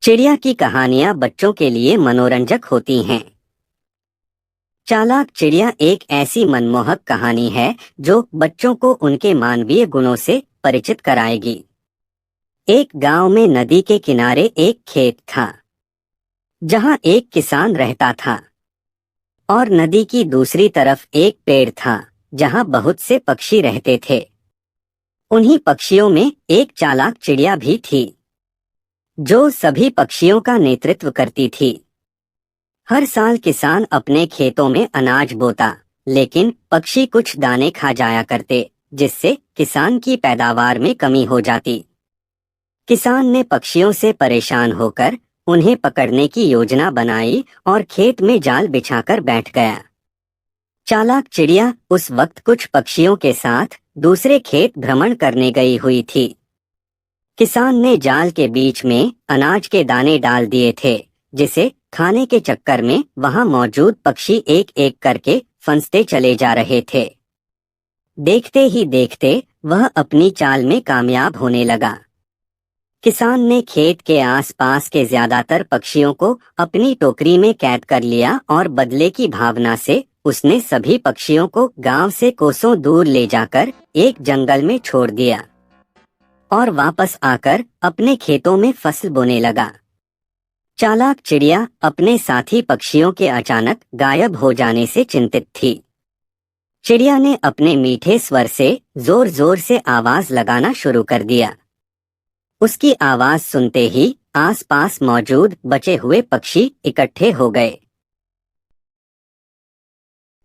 चिड़िया की कहानियां बच्चों के लिए मनोरंजक होती हैं। चालाक चिड़िया एक ऐसी मनमोहक कहानी है जो बच्चों को उनके मानवीय गुणों से परिचित कराएगी। एक गांव में नदी के किनारे एक खेत था, जहां एक किसान रहता था, और नदी की दूसरी तरफ एक पेड़ था, जहां बहुत से पक्षी रहते थे। उन्हीं पक्षियों में एक चालाक चिड़िया भी थी, जो सभी पक्षियों का नेतृत्व करती थी। हर साल किसान अपने खेतों में अनाज बोता, लेकिन पक्षी कुछ दाने खा जाया करते, जिससे किसान की पैदावार में कमी हो जाती। किसान ने पक्षियों से परेशान होकर उन्हें पकड़ने की योजना बनाई और खेत में जाल बिछाकर बैठ गया। चालाक चिड़िया उस वक्त कुछ पक्षियों के साथ दूसरे खेत भ्रमण करने गई हुई थी। किसान ने जाल के बीच में अनाज के दाने डाल दिए थे, जिसे खाने के चक्कर में वहां मौजूद पक्षी एक एक करके फंसते चले जा रहे थे। देखते ही देखते वह अपनी चाल में कामयाब होने लगा। किसान ने खेत के आसपास के ज्यादातर पक्षियों को अपनी टोकरी में कैद कर लिया और बदले की भावना से उसने सभी पक्षियों को गांव से कोसों दूर ले जाकर एक जंगल में छोड़ दिया और वापस आकर अपने खेतों में फसल बोने लगा। चालाक चिड़िया अपने साथी पक्षियों के अचानक गायब हो जाने से चिंतित थी। चिड़िया ने अपने मीठे स्वर से जोर जोर से आवाज लगाना शुरू कर दिया। उसकी आवाज सुनते ही आसपास मौजूद बचे हुए पक्षी इकट्ठे हो गए।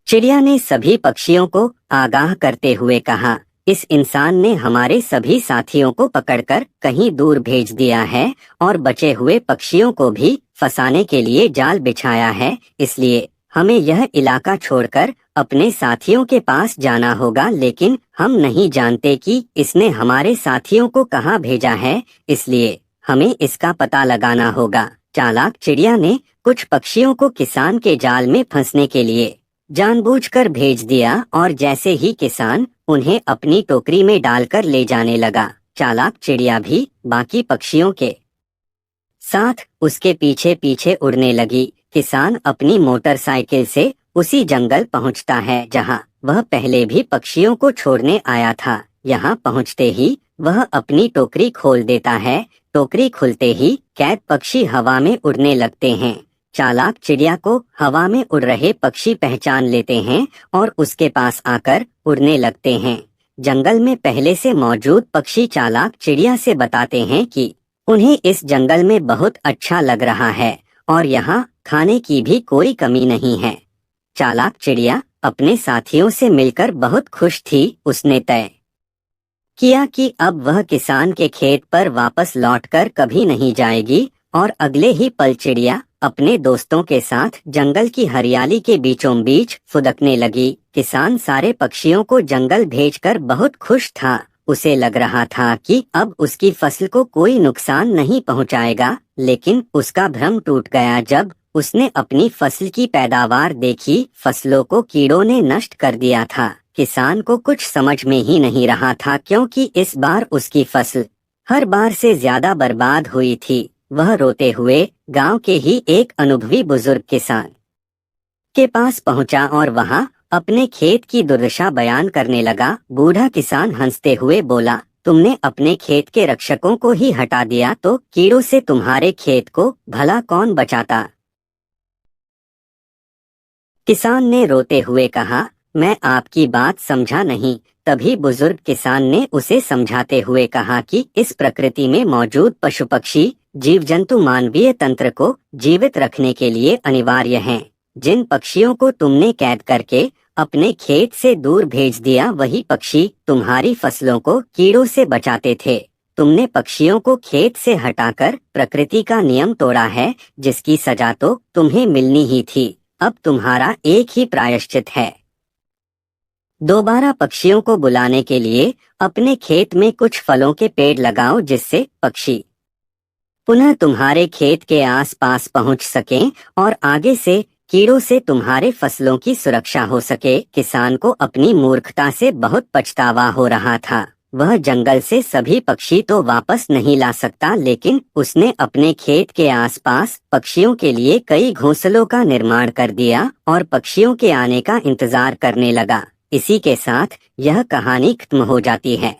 चिड़िया ने सभी पक्षियों को आगाह करते हुए कहा, इस इंसान ने हमारे सभी साथियों को पकड़कर कहीं दूर भेज दिया है और बचे हुए पक्षियों को भी फंसाने के लिए जाल बिछाया है, इसलिए हमें यह इलाका छोड़कर अपने साथियों के पास जाना होगा, लेकिन हम नहीं जानते कि इसने हमारे साथियों को कहाँ भेजा है, इसलिए हमें इसका पता लगाना होगा। चालाक चिड़िया ने कुछ पक्षियों को किसान के जाल में फंसने के लिए जानबूझकर भेज दिया और जैसे ही किसान उन्हें अपनी टोकरी में डालकर ले जाने लगा, चालाक चिड़िया भी बाकी पक्षियों के साथ उसके पीछे पीछे उड़ने लगी। किसान अपनी मोटरसाइकिल से उसी जंगल पहुंचता है जहां वह पहले भी पक्षियों को छोड़ने आया था। यहां पहुंचते ही वह अपनी टोकरी खोल देता है। टोकरी खुलते ही कैद पक्षी हवा में उड़ने लगते हैं। चालाक चिड़िया को हवा में उड़ रहे पक्षी पहचान लेते हैं और उसके पास आकर उड़ने लगते हैं। जंगल में पहले से मौजूद पक्षी चालाक चिड़िया से बताते हैं कि उन्हें इस जंगल में बहुत अच्छा लग रहा है और यहाँ खाने की भी कोई कमी नहीं है। चालाक चिड़िया अपने साथियों से मिलकर बहुत खुश थी। उसने तय किया कि अब वह किसान के खेत पर वापस लौटकर कभी नहीं जाएगी और अगले ही पल चिड़िया अपने दोस्तों के साथ जंगल की हरियाली के बीचों बीच फुदकने लगी। किसान सारे पक्षियों को जंगल भेजकर बहुत खुश था। उसे लग रहा था कि अब उसकी फसल को कोई नुकसान नहीं पहुंचाएगा, लेकिन उसका भ्रम टूट गया जब उसने अपनी फसल की पैदावार देखी। फसलों को कीड़ों ने नष्ट कर दिया था। किसान को कुछ समझ में ही नहीं रहा था, क्योंकि इस बार उसकी फसल हर बार से ज्यादा बर्बाद हुई थी। वह रोते हुए गांव के ही एक अनुभवी बुजुर्ग किसान के पास पहुंचा और वहां अपने खेत की दुर्दशा बयान करने लगा। बूढ़ा किसान हंसते हुए बोला, तुमने अपने खेत के रक्षकों को ही हटा दिया तो कीड़ों से तुम्हारे खेत को भला कौन बचाता। किसान ने रोते हुए कहा, मैं आपकी बात समझा नहीं। तभी बुजुर्ग किसान ने उसे समझाते हुए कहा कि इस प्रकृति में मौजूद पशु पक्षी जीव जंतु मानवीय तंत्र को जीवित रखने के लिए अनिवार्य हैं। जिन पक्षियों को तुमने कैद करके अपने खेत से दूर भेज दिया, वही पक्षी तुम्हारी फसलों को कीड़ों से बचाते थे। तुमने पक्षियों को खेत से हटाकर प्रकृति का नियम तोड़ा है, जिसकी सजा तो तुम्हें मिलनी ही थी। अब तुम्हारा एक ही प्रायश्चित है। दोबारा पक्षियों को बुलाने के लिए अपने खेत में कुछ फलों के पेड़ लगाओ, जिससे पक्षी पुनः तुम्हारे खेत के आसपास पहुंच सकें और आगे से कीड़ों से तुम्हारे फसलों की सुरक्षा हो सके। किसान को अपनी मूर्खता से बहुत पछतावा हो रहा था। वह जंगल से सभी पक्षी तो वापस नहीं ला सकता, लेकिन उसने अपने खेत के आसपास पक्षियों के लिए कई घोंसलों का निर्माण कर दिया और पक्षियों के आने का इंतजार करने लगा। इसी के साथ यह कहानी खत्म हो जाती है।